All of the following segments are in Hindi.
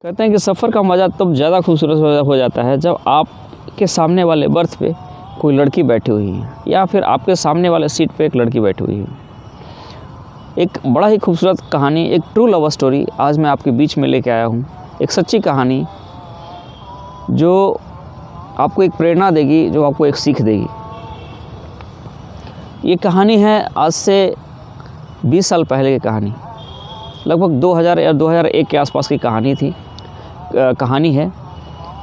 कहते हैं कि सफ़र का मज़ा तब ज़्यादा खूबसूरत हो जाता है जब आपके सामने वाले बर्थ पे कोई लड़की बैठी हुई है या फिर आपके सामने वाले सीट पे एक लड़की बैठी हुई है। एक बड़ा ही खूबसूरत कहानी, एक ट्रू लव स्टोरी आज मैं आपके बीच में लेके आया हूँ। एक सच्ची कहानी जो आपको एक प्रेरणा देगी, जो आपको एक सीख देगी। ये कहानी है आज से 20 साल पहले की कहानी, लगभग 2000 या 2001 के आसपास की कहानी है।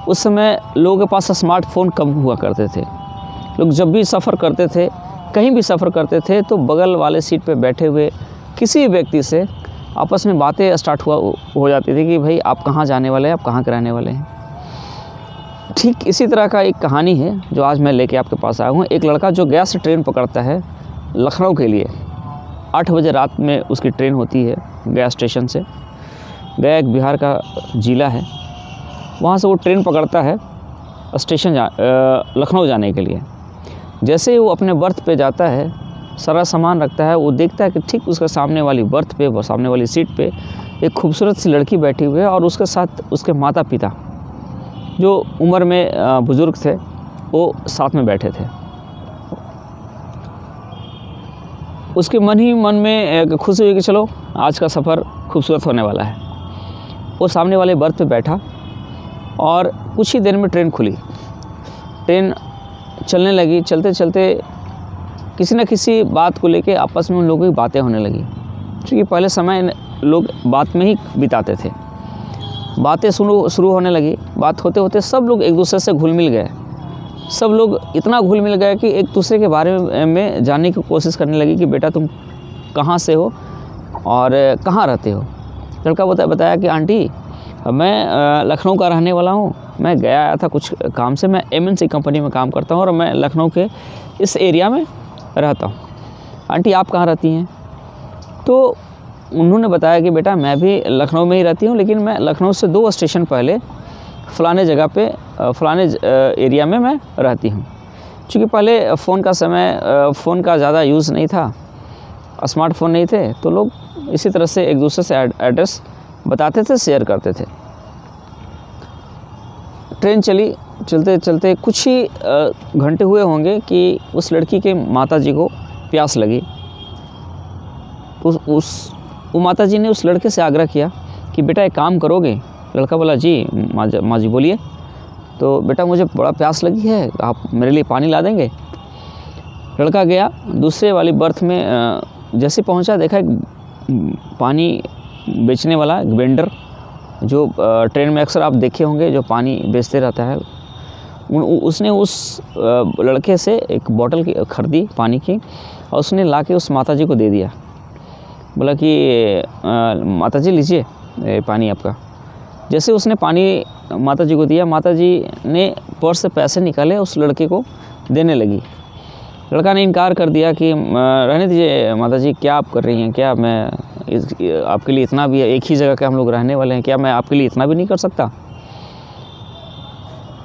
उस समय लोगों के पास स्मार्टफ़ोन कम हुआ करते थे। लोग जब भी सफ़र करते थे, कहीं भी सफ़र करते थे, तो बगल वाले सीट पे बैठे हुए किसी व्यक्ति से आपस में बातें स्टार्ट हो जाती थी कि भाई आप कहाँ जाने वाले हैं, आप कहाँ के रहने वाले हैं। ठीक इसी तरह का एक कहानी है जो आज मैं लेके आपके पास आया हूँ। एक लड़का जो गया से ट्रेन पकड़ता है लखनऊ के लिए। 8 बजे रात में उसकी ट्रेन होती है गया स्टेशन से। गया एक बिहार का ज़िला है, वहाँ से वो ट्रेन पकड़ता है स्टेशन लखनऊ जाने के लिए। जैसे ही वो अपने बर्थ पे जाता है, सारा सामान रखता है, वो देखता है कि ठीक उसके सामने वाली बर्थ पे, सामने वाली सीट पे एक खूबसूरत सी लड़की बैठी हुई है और उसके साथ उसके माता पिता जो उम्र में बुज़ुर्ग थे वो साथ में बैठे थे। उसके मन ही मन में एक खुशी हुई कि चलो आज का सफ़र खूबसूरत होने वाला है। वो सामने वाले बर्थ पे बैठा और कुछ ही देर में ट्रेन खुली। ट्रेन चलने लगी। चलते चलते किसी न किसी बात को लेके आपस में उन लोगों की बातें होने लगी, क्योंकि पहले समय लोग बात में ही बिताते थे। बातें शुरू होने लगी। बात होते होते सब लोग एक दूसरे से घुल मिल गए। सब लोग इतना घुल मिल गए कि एक दूसरे के बारे में जानने की कोशिश करने लगी कि बेटा तुम कहाँ से हो और कहाँ रहते हो। लड़का बताया कि आंटी मैं लखनऊ का रहने वाला हूँ, मैं गया आया था कुछ काम से, मैं MNC कंपनी में काम करता हूँ और मैं लखनऊ के इस एरिया में रहता हूँ। आंटी आप कहाँ रहती हैं? तो उन्होंने बताया कि बेटा मैं भी लखनऊ में ही रहती हूँ, लेकिन मैं लखनऊ से 2 स्टेशन पहले फ़लाने जगह पे फ़लाने एरिया में मैं रहती हूँ। क्योंकि पहले फ़ोन का ज़्यादा यूज़ नहीं था, स्मार्टफ़ोन नहीं थे, तो लोग इसी तरह से एक दूसरे से एड्रेस बताते थे, शेयर करते थे। ट्रेन चली। चलते चलते कुछ ही घंटे हुए होंगे कि उस लड़की के माताजी को प्यास लगी। वो माताजी ने उस लड़के से आग्रह किया कि बेटा एक काम करोगे? लड़का बोला जी माँ जी बोलिए। तो बेटा मुझे बड़ा प्यास लगी है, आप मेरे लिए पानी ला देंगे? लड़का गया दूसरे वाली बर्थ में। जैसे पहुंचा देखा एक पानी बेचने वाला, एक वेंडर जो ट्रेन में अक्सर आप देखे होंगे जो पानी बेचते रहता है। उसने उस लड़के से एक बोतल खरीदी पानी की और उसने लाके उस माताजी को दे दिया। बोला कि माताजी लीजिए पानी आपका। जैसे उसने पानी माताजी को दिया, माताजी ने पर्स से पैसे निकाले उस लड़के को देने लगी। लड़का ने इनकार कर दिया कि रहने दीजिए माताजी, क्या आप कर रही हैं, क्या मैं आपके लिए इतना भी, एक ही जगह के हम लोग रहने वाले हैं, क्या मैं आपके लिए इतना भी नहीं कर सकता?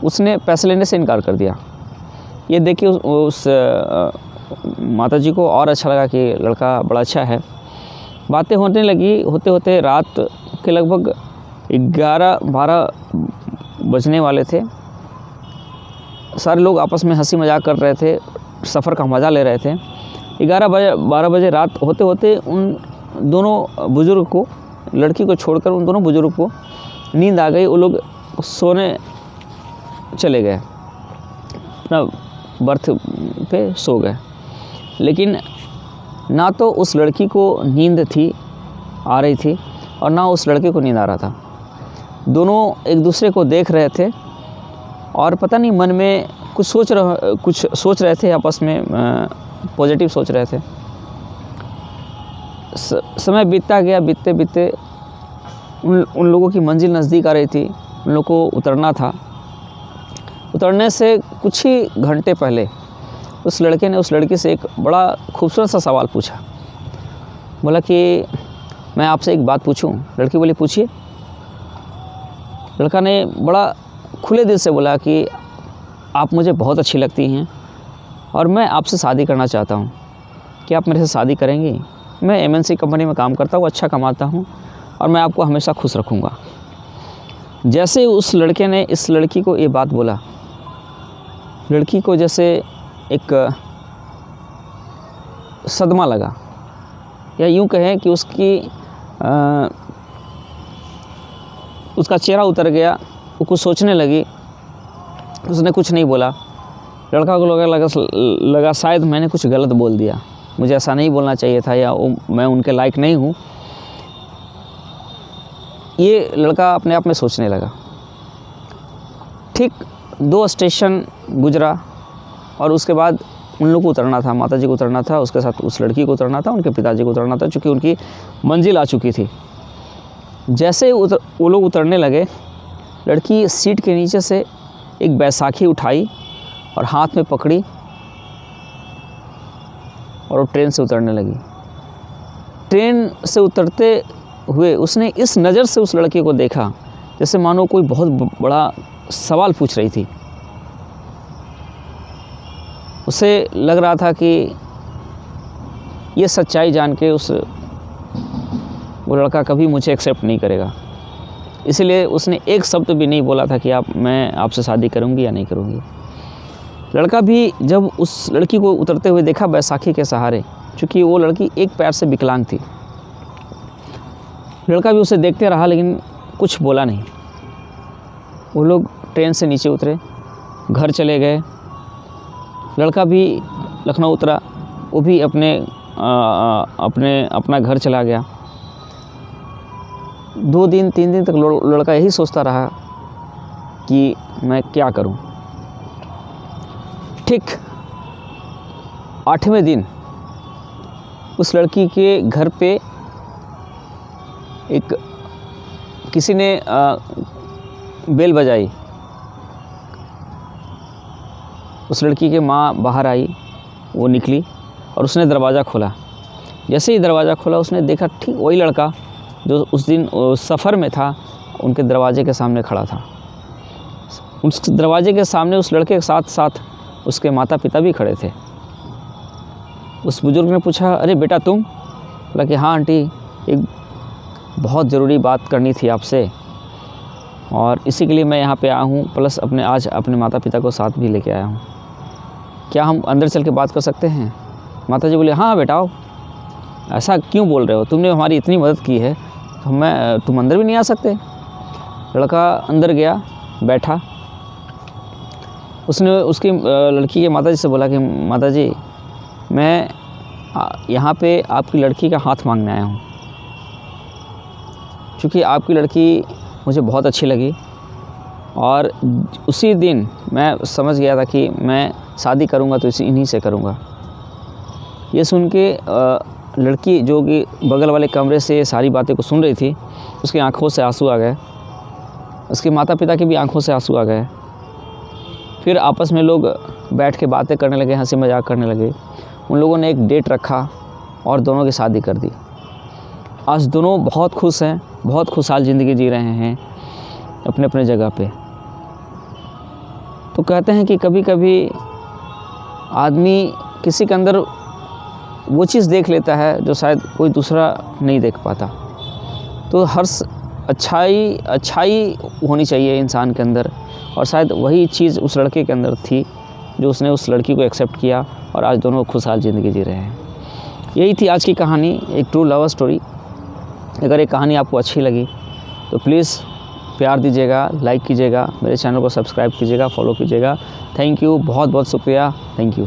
उसने पैसे लेने से इनकार कर दिया। ये देखिए उस माताजी को और अच्छा लगा कि लड़का बड़ा अच्छा है। बातें होने लगी। होते होते रात के लगभग 11-12 बजने वाले थे। सारे लोग आपस में हंसी मजाक कर रहे थे, सफ़र का मज़ा ले रहे थे। 12 बजे रात होते होते उन दोनों बुज़ुर्ग को, लड़की को छोड़कर उन दोनों बुज़ुर्ग को नींद आ गई। वो लोग सोने चले गए, अपना बर्थ पे सो गए। लेकिन ना तो उस लड़की को नींद आ रही थी और ना उस लड़के को नींद आ रहा था। दोनों एक दूसरे को देख रहे थे और पता नहीं मन में कुछ सोच रहे थे, आपस में पॉजिटिव सोच रहे थे। समय बीतता गया। बीतते बीतते उन लोगों की मंजिल नज़दीक आ रही थी। उन लोगों को उतरना था। उतरने से कुछ ही घंटे पहले उस लड़के ने उस लड़की से एक बड़ा खूबसूरत सा सवाल पूछा। बोला कि मैं आपसे एक बात पूछूं? लड़की बोली पूछिए। लड़का ने बड़ा खुले दिल से बोला कि आप मुझे बहुत अच्छी लगती हैं और मैं आपसे शादी करना चाहता हूं। क्या आप मेरे से शादी करेंगी? मैं MNC कंपनी में काम करता हूँ, अच्छा कमाता हूँ और मैं आपको हमेशा खुश रखूँगा। जैसे उस लड़के ने इस लड़की को ये बात बोला, लड़की को जैसे एक सदमा लगा, या यूँ कहें कि उसका चेहरा उतर गया। वो कुछ सोचने लगी, उसने कुछ नहीं बोला। लड़का को लगा शायद मैंने कुछ गलत बोल दिया, मुझे ऐसा नहीं बोलना चाहिए था, या मैं उनके लायक नहीं हूँ। ये लड़का अपने आप में सोचने लगा। ठीक 2 स्टेशन गुजरा और उसके बाद उन लोग को उतरना था, माताजी को उतरना था, उसके साथ उस लड़की को उतरना था, उनके पिताजी को उतरना था, चूँकि उनकी मंजिल आ चुकी थी। जैसे वो लोग उतरने लगे, लड़की सीट के नीचे से एक बैसाखी उठाई और हाथ में पकड़ी और वो ट्रेन से उतरने लगी। ट्रेन से उतरते हुए उसने इस नज़र से उस लड़के को देखा जैसे मानो कोई बहुत बड़ा सवाल पूछ रही थी। उसे लग रहा था कि ये सच्चाई जान के वो लड़का कभी मुझे एक्सेप्ट नहीं करेगा। इसलिए उसने एक शब्द भी नहीं बोला था कि मैं आपसे शादी करूंगी या नहीं करूंगी। लड़का भी जब उस लड़की को उतरते हुए देखा बैसाखी के सहारे, क्योंकि वो लड़की एक पैर से विकलांग थी, लड़का भी उसे देखते रहा लेकिन कुछ बोला नहीं। वो लोग ट्रेन से नीचे उतरे, घर चले गए। लड़का भी लखनऊ उतरा, वो भी अपना घर चला गया। 2 दिन 3 दिन तक लड़का यही सोचता रहा कि मैं क्या करूं। ठीक 8वें दिन उस लड़की के घर पे किसी ने बेल बजाई। उस लड़की की माँ बाहर आई, वो निकली और उसने दरवाज़ा खोला। जैसे ही दरवाज़ा खोला उसने देखा ठीक वही लड़का जो उस दिन सफ़र में था, उनके दरवाजे के सामने खड़ा था। उस दरवाजे के सामने उस लड़के के साथ साथ उसके माता पिता भी खड़े थे। उस बुज़ुर्ग ने पूछा, अरे बेटा तुम? बोला कि हाँ आंटी, एक बहुत ज़रूरी बात करनी थी आपसे और इसी के लिए मैं यहाँ पे आया हूँ, प्लस आज अपने माता पिता को साथ भी लेके आया हूँ। क्या हम अंदर चल के बात कर सकते हैं? माता जी बोले, हाँ बेटा आओ। ऐसा क्यों बोल रहे हो? तुमने हमारी इतनी मदद की है, तुम अंदर भी नहीं आ सकते? लड़का अंदर गया, बैठा। उसने उसकी लड़की के माता जी से बोला कि माता जी, मैं यहाँ पे आपकी लड़की का हाथ मांगने आया हूँ, क्योंकि आपकी लड़की मुझे बहुत अच्छी लगी और उसी दिन मैं समझ गया था कि मैं शादी करूँगा तो इन्हीं से करूँगा। ये सुन के लड़की जो कि बगल वाले कमरे से सारी बातें को सुन रही थी, उसकी आंखों से आंसू आ गए, उसके माता पिता की भी आंखों से आंसू आ गए। फिर आपस में लोग बैठ के बातें करने लगे, हंसी मजाक करने लगे। उन लोगों ने एक डेट रखा और दोनों की शादी कर दी। आज दोनों बहुत खुश हैं, बहुत खुशहाल ज़िंदगी जी रहे हैं अपने अपने जगह पे। तो कहते हैं कि कभी कभी आदमी किसी के अंदर वो चीज़ देख लेता है जो शायद कोई दूसरा नहीं देख पाता। तो हर अच्छाई होनी चाहिए इंसान के अंदर, और शायद वही चीज़ उस लड़के के अंदर थी जो उसने उस लड़की को एक्सेप्ट किया और आज दोनों खुशहाल ज़िंदगी जी रहे हैं। यही थी आज की कहानी, एक ट्रू लव स्टोरी। अगर ये कहानी आपको अच्छी लगी तो प्लीज़ प्यार दीजिएगा, लाइक कीजिएगा, मेरे चैनल को सब्सक्राइब कीजिएगा, फॉलो कीजिएगा। थैंक यू, बहुत बहुत शुक्रिया, थैंक यू।